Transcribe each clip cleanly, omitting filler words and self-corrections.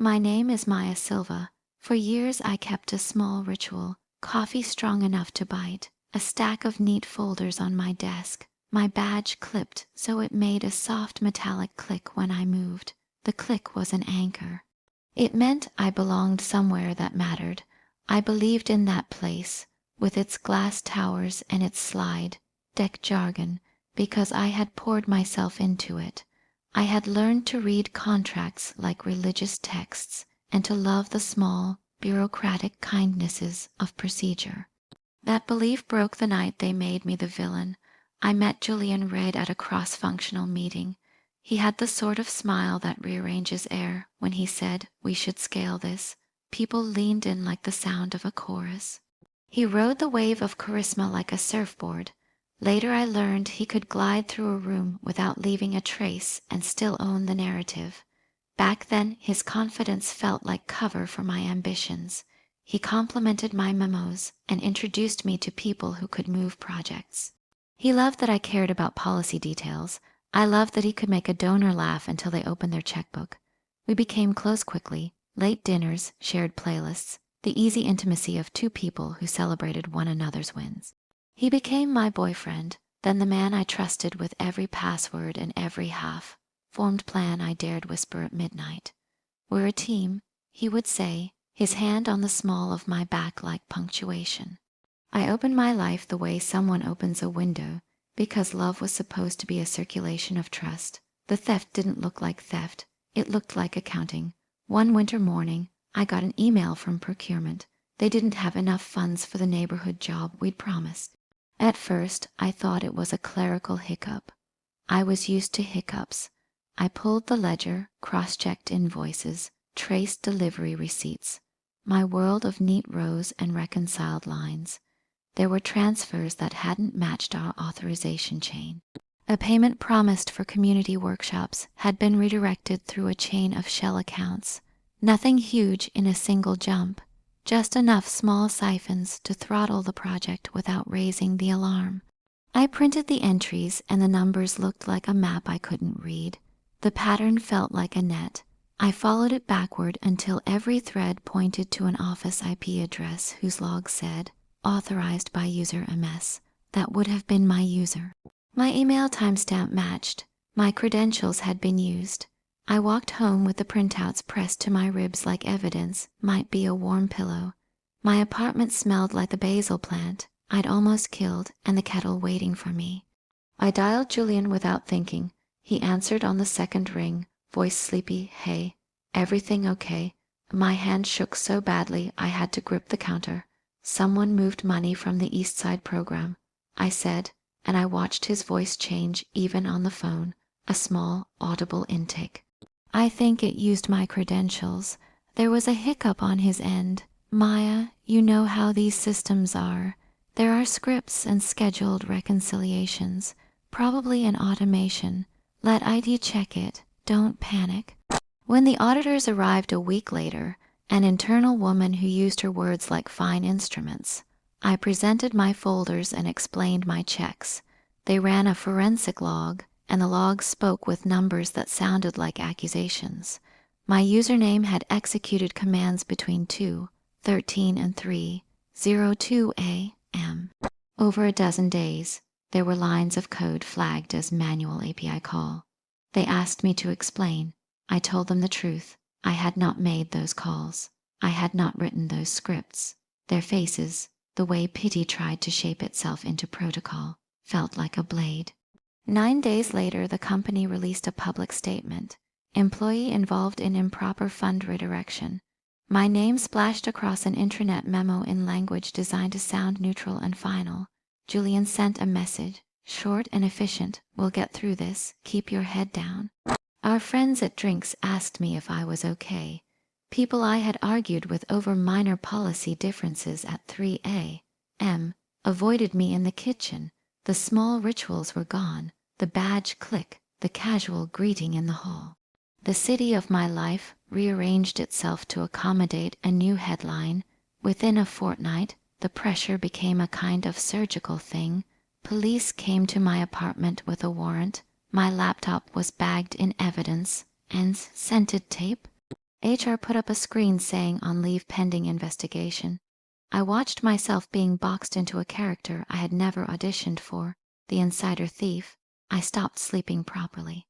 My name is Maya Silva. For years I kept a small ritual, coffee strong enough to bite, a stack of neat folders on my desk, my badge clipped so it made a soft metallic click when I moved. The click was an anchor. It meant I belonged somewhere that mattered. I believed in that place, with its glass towers and its slide deck jargon, because I had poured myself into it. I had learned to read contracts like religious texts and to love the small, bureaucratic kindnesses of procedure. That belief broke the night they made me the villain. I met Julian Reid at a cross-functional meeting. He had the sort of smile that rearranges air. When he said, "We should scale this," people leaned in like the sound of a chorus. He rode the wave of charisma like a surfboard. Later I learned he could glide through a room without leaving a trace and still own the narrative. Back then, his confidence felt like cover for my ambitions. He complimented my memos and introduced me to people who could move projects. He loved that I cared about policy details. I loved that he could make a donor laugh until they opened their checkbook. We became close quickly. Late dinners, shared playlists, the easy intimacy of two people who celebrated one another's wins. He became my boyfriend, then the man I trusted with every password and every half-formed plan I dared whisper at midnight. "We're a team," he would say, his hand on the small of my back like punctuation. I opened my life the way someone opens a window, because love was supposed to be a circulation of trust. The theft didn't look like theft, it looked like accounting. One winter morning, I got an email from procurement. They didn't have enough funds for the neighborhood job we'd promised. At first, I thought it was a clerical hiccup. I was used to hiccups. I pulled the ledger, cross-checked invoices, traced delivery receipts. My world of neat rows and reconciled lines. There were transfers that hadn't matched our authorization chain. A payment promised for community workshops had been redirected through a chain of shell accounts. Nothing huge in a single jump, just enough small siphons to throttle the project without raising the alarm. I printed the entries and the numbers looked like a map I couldn't read. The pattern felt like a net. I followed it backward until every thread pointed to an office IP address whose log said, "Authorized by user MS." That would have been my user. My email timestamp matched. My credentials had been used. I walked home with the printouts pressed to my ribs like evidence might be a warm pillow. My apartment smelled like the basil plant I'd almost killed and the kettle waiting for me. I dialed Julian without thinking. He answered on the second ring, voice sleepy, "Hey, everything okay?" My hand shook so badly I had to grip the counter. "Someone moved money from the East Side program," I said, and I watched his voice change even on the phone, a small, audible intake. I think it used my credentials. There was a hiccup on his end. "Maya, you know how these systems are. There are scripts and scheduled reconciliations, probably an automation. Let ID check it. Don't panic." When the auditors arrived a week later, an internal woman who used her words like fine instruments, I presented my folders and explained my checks. They ran a forensic log, and the log spoke with numbers that sounded like accusations. My username had executed commands between 2:13 and 3:02 a.m. Over a dozen days, there were lines of code flagged as manual API call. They asked me to explain. I told them the truth. I had not made those calls. I had not written those scripts. Their faces, the way pity tried to shape itself into protocol, felt like a blade. 9 days later, the company released a public statement. "Employee involved in improper fund redirection." My name splashed across an intranet memo in language designed to sound neutral and final. Julian sent a message, short and efficient. "We'll get through this. Keep your head down." Our friends at drinks asked me if I was okay. People I had argued with over minor policy differences at 3 a.m. avoided me in the kitchen. The small rituals were gone, the badge click, the casual greeting in the hall. The city of my life rearranged itself to accommodate a new headline. Within a fortnight, the pressure became a kind of surgical thing. Police came to my apartment with a warrant. My laptop was bagged in evidence and scented tape. HR put up a screen saying on leave pending investigation. I watched myself being boxed into a character I had never auditioned for, the insider thief. I stopped sleeping properly.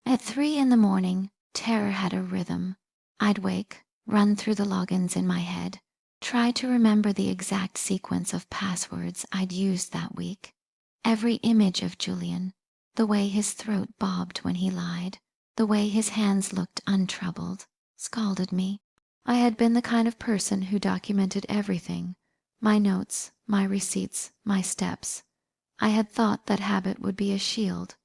At 3 in the morning, terror had a rhythm. I'd wake, run through the logins in my head, try to remember the exact sequence of passwords I'd used that week. Every image of Julian, the way his throat bobbed when he lied, the way his hands looked untroubled, scalded me. I had been the kind of person who documented everything, my notes, my receipts, my steps. I had thought that habit would be a shield.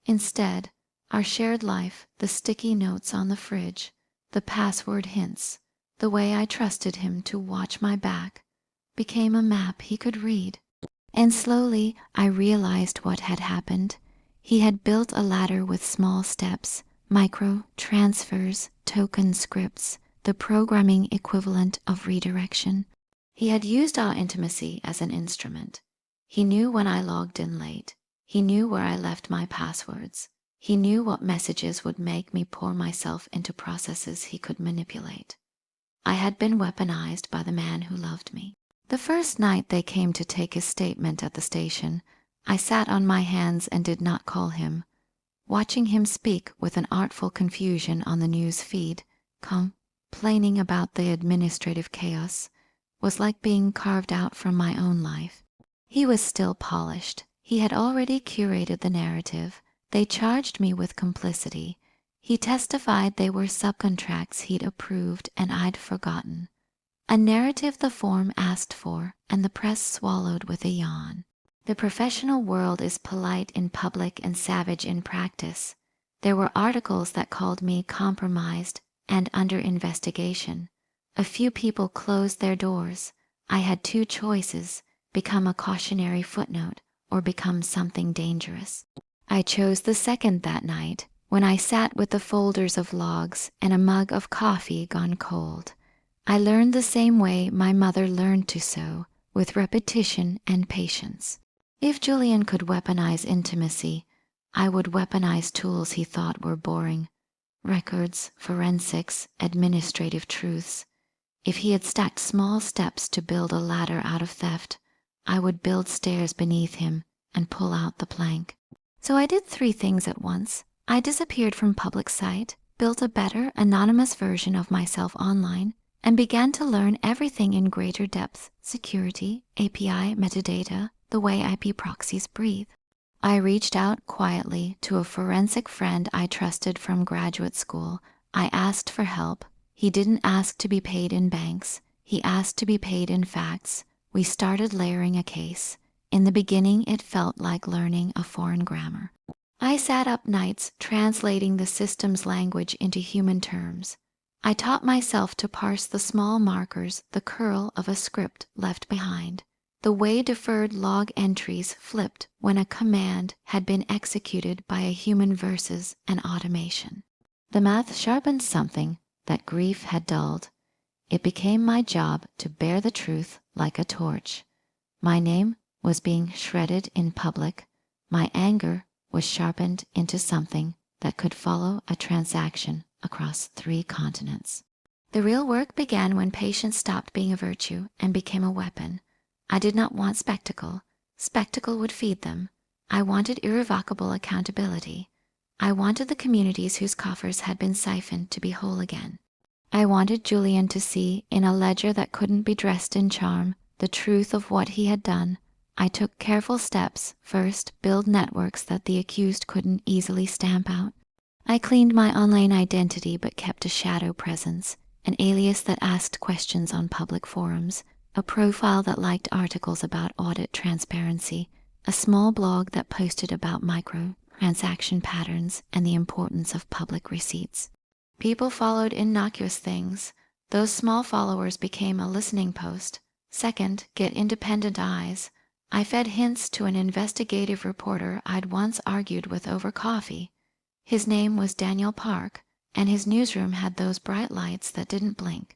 Instead, our shared life, the sticky notes on the fridge, the password hints, the way I trusted him to watch my back, became a map he could read. And slowly I realized what had happened. He had built a ladder with small steps, micro transfers, token scripts, the programming equivalent of redirection. He had used our intimacy as an instrument. He knew when I logged in late. He knew where I left my passwords. He knew what messages would make me pour myself into processes he could manipulate. I had been weaponized by the man who loved me. The first night they came to take his statement at the station, I sat on my hands and did not call him. Watching him speak with an artful confusion on the news feed, complaining about the administrative chaos, was like being carved out from my own life. He was still polished. He had already curated the narrative. They charged me with complicity. He testified they were subcontracts he'd approved and I'd forgotten. A narrative the form asked for, and the press swallowed with a yawn. The professional world is polite in public and savage in practice. There were articles that called me compromised and under investigation. A few people closed their doors. I had two choices: become a cautionary footnote or become something dangerous. I chose the second that night, when I sat with the folders of logs and a mug of coffee gone cold. I learned the same way my mother learned to sew, with repetition and patience. If Julian could weaponize intimacy, I would weaponize tools he thought were boring: records, forensics, administrative truths. If he had stacked small steps to build a ladder out of theft, I would build stairs beneath him and pull out the plank. So I did 3 things at once. I disappeared from public sight, built a better, anonymous version of myself online, and began to learn everything in greater depth: security, API, metadata, the way IP proxies breathe. I reached out quietly to a forensic friend I trusted from graduate school. I asked for help. He didn't ask to be paid in banks. He asked to be paid in facts. We started layering a case. In the beginning, it felt like learning a foreign grammar. I sat up nights translating the system's language into human terms. I taught myself to parse the small markers the curl of a script left behind, the way deferred log entries flipped when a command had been executed by a human versus an automation. The math sharpened something that grief had dulled. It became my job to bear the truth like a torch. My name was being shredded in public. My anger was sharpened into something that could follow a transaction across 3 continents. The real work began when patience stopped being a virtue and became a weapon. I did not want spectacle. Spectacle would feed them. I wanted irrevocable accountability. I wanted the communities whose coffers had been siphoned to be whole again. I wanted Julian to see, in a ledger that couldn't be dressed in charm, the truth of what he had done. I took careful steps. First, build networks that the accused couldn't easily stamp out. I cleaned my online identity but kept a shadow presence, an alias that asked questions on public forums, a profile that liked articles about audit transparency, a small blog that posted about micro-transaction patterns and the importance of public receipts. People followed innocuous things. Those small followers became a listening post. Second, get independent eyes. I fed hints to an investigative reporter I'd once argued with over coffee. His name was Daniel Park, and his newsroom had those bright lights that didn't blink.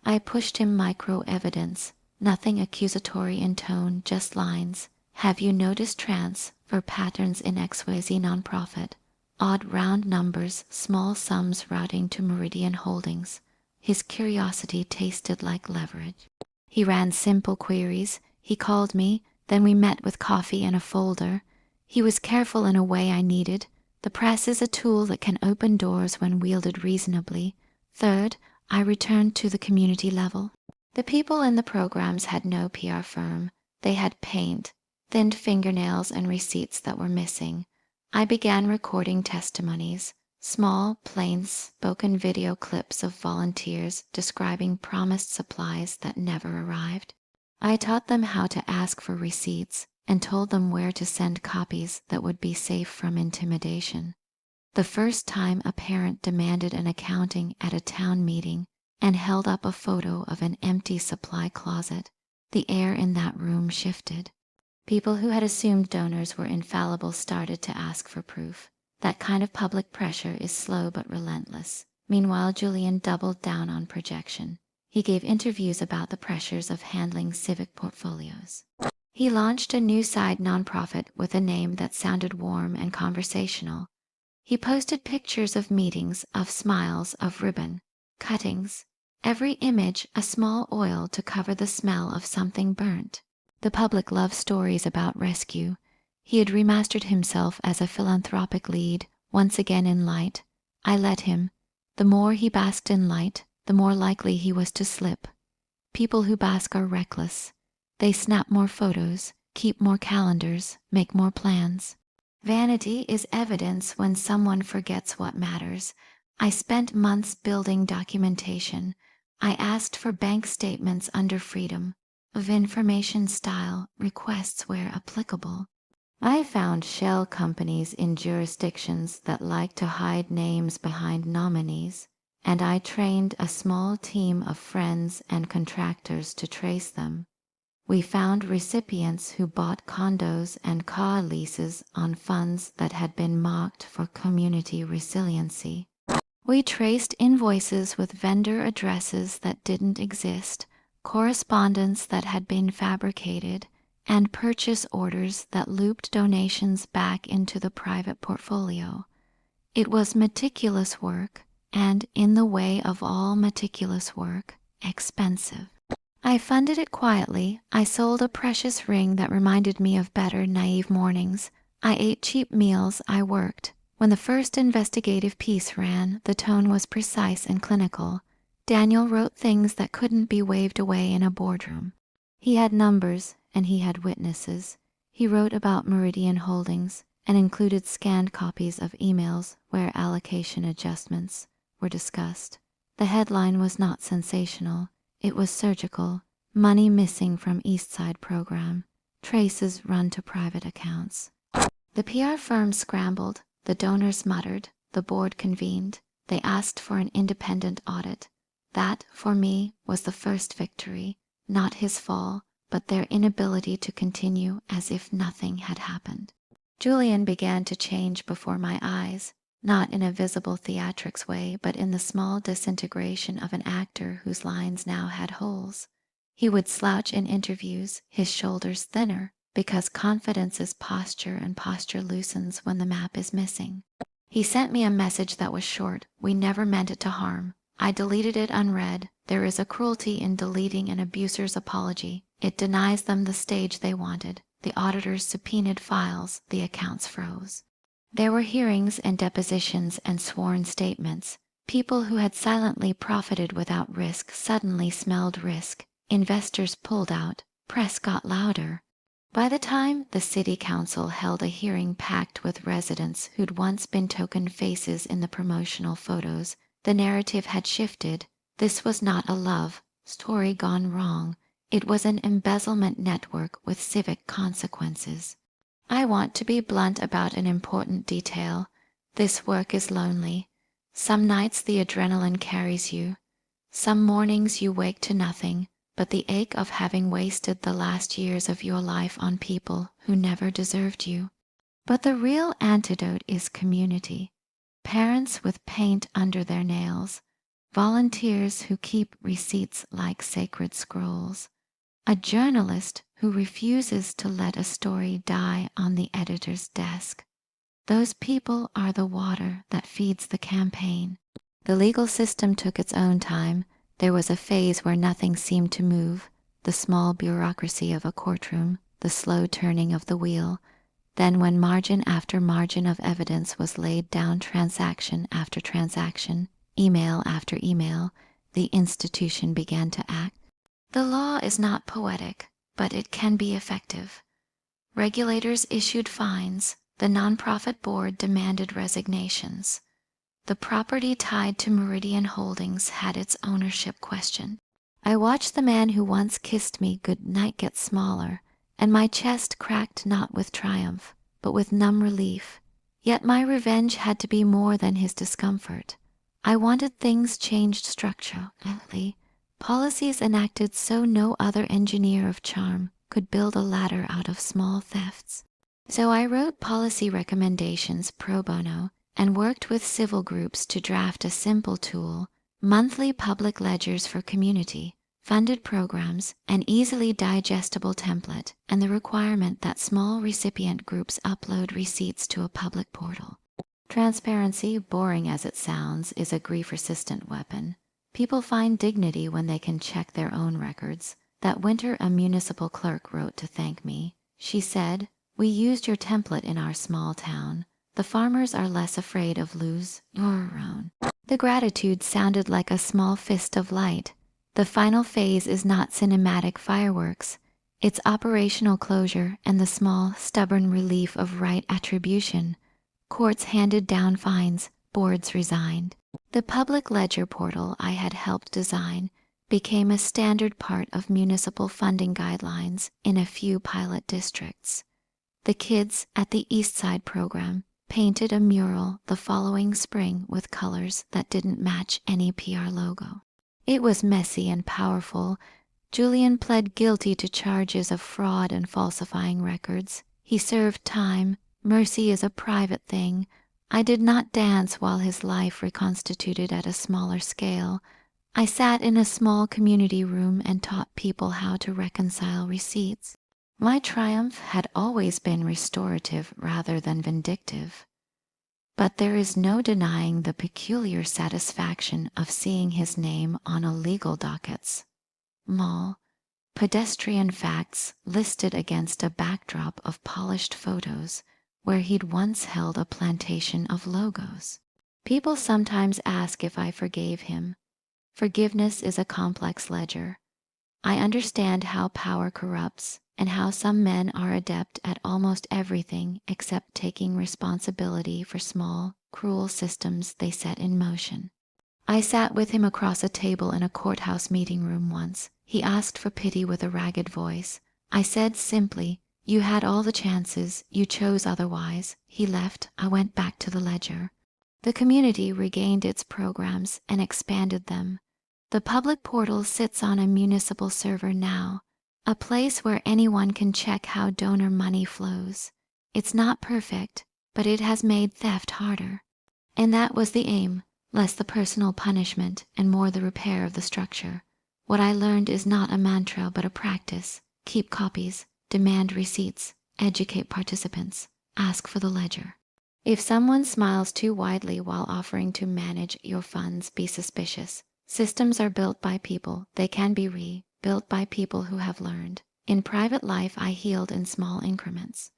I pushed him micro-evidence, nothing accusatory in tone, just lines. Have you noticed transfer patterns in XYZ nonprofit? Odd round numbers, small sums routing to Meridian Holdings. His curiosity tasted like leverage. He ran simple queries. He called me, then we met with coffee and a folder. He was careful in a way I needed. The press is a tool that can open doors when wielded reasonably. Third, I returned to the community level. The people in the programs had no PR firm. They had paint, thinned fingernails, and receipts that were missing. I began recording testimonies, small, plain spoken video clips of volunteers describing promised supplies that never arrived. I taught them how to ask for receipts and told them where to send copies that would be safe from intimidation. The first time a parent demanded an accounting at a town meeting and held up a photo of an empty supply closet, the air in that room shifted. People who had assumed donors were infallible started to ask for proof. That kind of public pressure is slow but relentless. Meanwhile, Julian doubled down on projection. He gave interviews about the pressures of handling civic portfolios. He launched a new side nonprofit with a name that sounded warm and conversational. He posted pictures of meetings, of smiles, of ribbon, cuttings. Every image a small oil to cover the smell of something burnt. The public loved stories about rescue. He had remastered himself as a philanthropic lead, once again in light. I let him. The more he basked in light, the more likely he was to slip. People who bask are reckless. They snap more photos, keep more calendars, make more plans. Vanity is evidence when someone forgets what matters. I spent months building documentation. I asked for bank statements under freedom of information style requests where applicable. I found shell companies in jurisdictions that like to hide names behind nominees, and I trained a small team of friends and contractors to trace them. We found recipients who bought condos and car leases on funds that had been marked for community resiliency. We traced invoices with vendor addresses that didn't exist, correspondence that had been fabricated, and purchase orders that looped donations back into the private portfolio. It was meticulous work, and in the way of all meticulous work, expensive. I funded it quietly. I sold a precious ring that reminded me of better, naive mornings. I ate cheap meals. I worked. When the first investigative piece ran, the tone was precise and clinical. Daniel wrote things that couldn't be waved away in a boardroom. He had numbers, and he had witnesses. He wrote about Meridian Holdings and included scanned copies of emails where allocation adjustments were discussed. The headline was not sensational. It was surgical. Money missing from East Side program. Traces run to private accounts. The PR firm scrambled. The donors muttered. The board convened. They asked for an independent audit. That, for me, was the first victory. Not his fall, but their inability to continue as if nothing had happened. Julian began to change before my eyes. Not in a visible theatrics way, but in the small disintegration of an actor whose lines now had holes. He would slouch in interviews, his shoulders thinner, because confidence is posture and posture loosens when the map is missing. He sent me a message that was short. We never meant it to harm. I deleted it unread. There is a cruelty in deleting an abuser's apology. It denies them the stage they wanted. The auditors subpoenaed files. The accounts froze. There were hearings and depositions and sworn statements. People who had silently profited without risk suddenly smelled risk. Investors pulled out. Press got louder. By the time the city council held a hearing packed with residents who'd once been token faces in the promotional photos, the narrative had shifted. This was not a love story gone wrong. It was an embezzlement network with civic consequences. I want to be blunt about an important detail. This work is lonely. Some nights the adrenaline carries you. Some mornings you wake to nothing but the ache of having wasted the last years of your life on people who never deserved you. But the real antidote is community. Parents with paint under their nails. Volunteers who keep receipts like sacred scrolls. A journalist who refuses to let a story die on the editor's desk. Those people are the water that feeds the campaign. The legal system took its own time. There was a phase where nothing seemed to move, the small bureaucracy of a courtroom, the slow turning of the wheel. Then when margin after margin of evidence was laid down, transaction after transaction, email after email, the institution began to act. The law is not poetic, but it can be effective. Regulators issued fines. The nonprofit board demanded resignations. The property tied to Meridian Holdings had its ownership questioned. I watched the man who once kissed me goodnight get smaller, and my chest cracked not with triumph, but with numb relief. Yet my revenge had to be more than his discomfort. I wanted things changed structurally, policies enacted so no other engineer of charm could build a ladder out of small thefts. So I wrote policy recommendations pro bono and worked with civil groups to draft a simple tool, monthly public ledgers for community, funded programs, an easily digestible template, and the requirement that small recipient groups upload receipts to a public portal. Transparency, boring as it sounds, is a grief-resistant weapon. People find dignity when they can check their own records. That winter, a municipal clerk wrote to thank me. She said, "We used your template in our small town. The farmers are less afraid of lose your own." The gratitude sounded like a small fist of light. The final phase is not cinematic fireworks. It's operational closure and the small, stubborn relief of right attribution. Courts handed down fines, boards resigned. The public ledger portal I had helped design became a standard part of municipal funding guidelines in a few pilot districts. The kids at the East Side program painted a mural the following spring with colors that didn't match any PR logo. It was messy and powerful. Julian pled guilty to charges of fraud and falsifying records. He served time. Mercy is a private thing. I did not dance while his life reconstituted at a smaller scale. I sat in a small community room and taught people how to reconcile receipts. My triumph had always been restorative rather than vindictive. But there is no denying the peculiar satisfaction of seeing his name on a legal dockets. Mall, pedestrian facts listed against a backdrop of polished photos where he'd once held a plantation of logos. People sometimes ask if I forgave him. Forgiveness is a complex ledger. I understand how power corrupts and how some men are adept at almost everything except taking responsibility for small, cruel systems they set in motion. I sat with him across a table in a courthouse meeting room once. He asked for pity with a ragged voice. I said simply, "You had all the chances, you chose otherwise." He left. I went back to the ledger. The community regained its programs and expanded them. The public portal sits on a municipal server now, a place where anyone can check how donor money flows. It's not perfect, but it has made theft harder. And that was the aim, less the personal punishment and more the repair of the structure. What I learned is not a mantra but a practice. Keep copies, demand receipts, educate participants, ask for the ledger. If someone smiles too widely while offering to manage your funds, be suspicious. Systems are built by people. They can be rebuilt by people who have learned. In private life, I healed in small increments.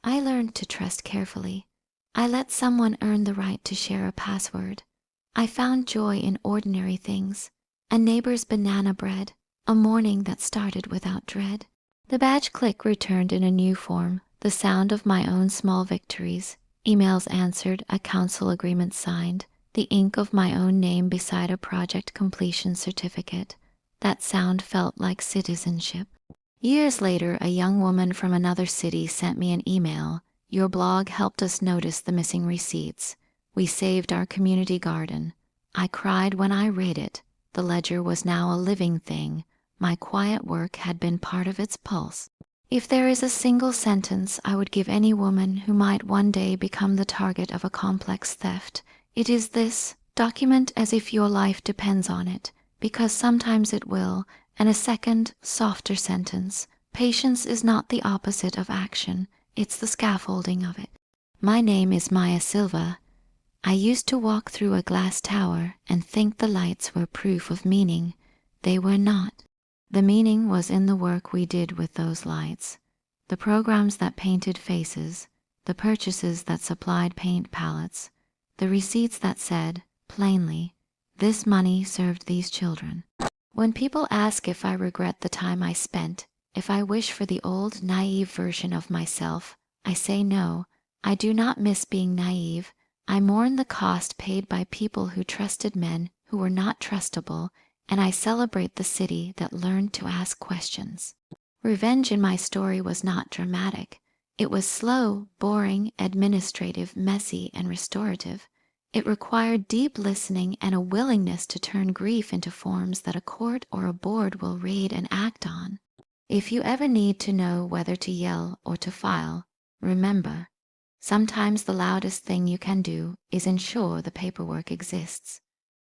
I learned to trust carefully. I let someone earn the right to share a password. I found joy in ordinary things. A neighbor's banana bread, a morning that started without dread. The badge click returned in a new form, the sound of my own small victories. Emails answered, a council agreement signed. The ink of my own name beside a project completion certificate. That sound felt like citizenship. Years later, a young woman from another city sent me an email. "Your blog helped us notice the missing receipts. We saved our community garden." I cried when I read it. The ledger was now a living thing. My quiet work had been part of its pulse. If there is a single sentence I would give any woman who might one day become the target of a complex theft, it is this: document as if your life depends on it, because sometimes it will. And a second, softer sentence: patience is not the opposite of action, it's the scaffolding of it. My name is Maya Silva. I used to walk through a glass tower and think the lights were proof of meaning. They were not. The meaning was in the work we did with those lights. The programs that painted faces, the purchases that supplied paint palettes, the receipts that said, plainly, this money served these children. When people ask if I regret the time I spent, if I wish for the old, naive version of myself, I say no. I do not miss being naive. I mourn the cost paid by people who trusted men who were not trustable, and I celebrate the city that learned to ask questions. Revenge in my story was not dramatic. It was slow, boring, administrative, messy, and restorative. It required deep listening and a willingness to turn grief into forms that a court or a board will read and act on. If you ever need to know whether to yell or to file, remember, sometimes the loudest thing you can do is ensure the paperwork exists.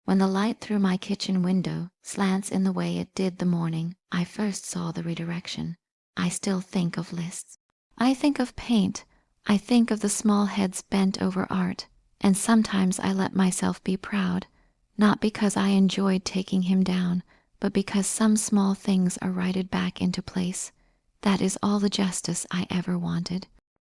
When the light through my kitchen window slants in the way it did the morning I first saw the redirection, I still think of lists. I think of paint. I think of the small heads bent over art, and sometimes I let myself be proud, not because I enjoyed taking him down, but because some small things are righted back into place. That is all the justice I ever wanted.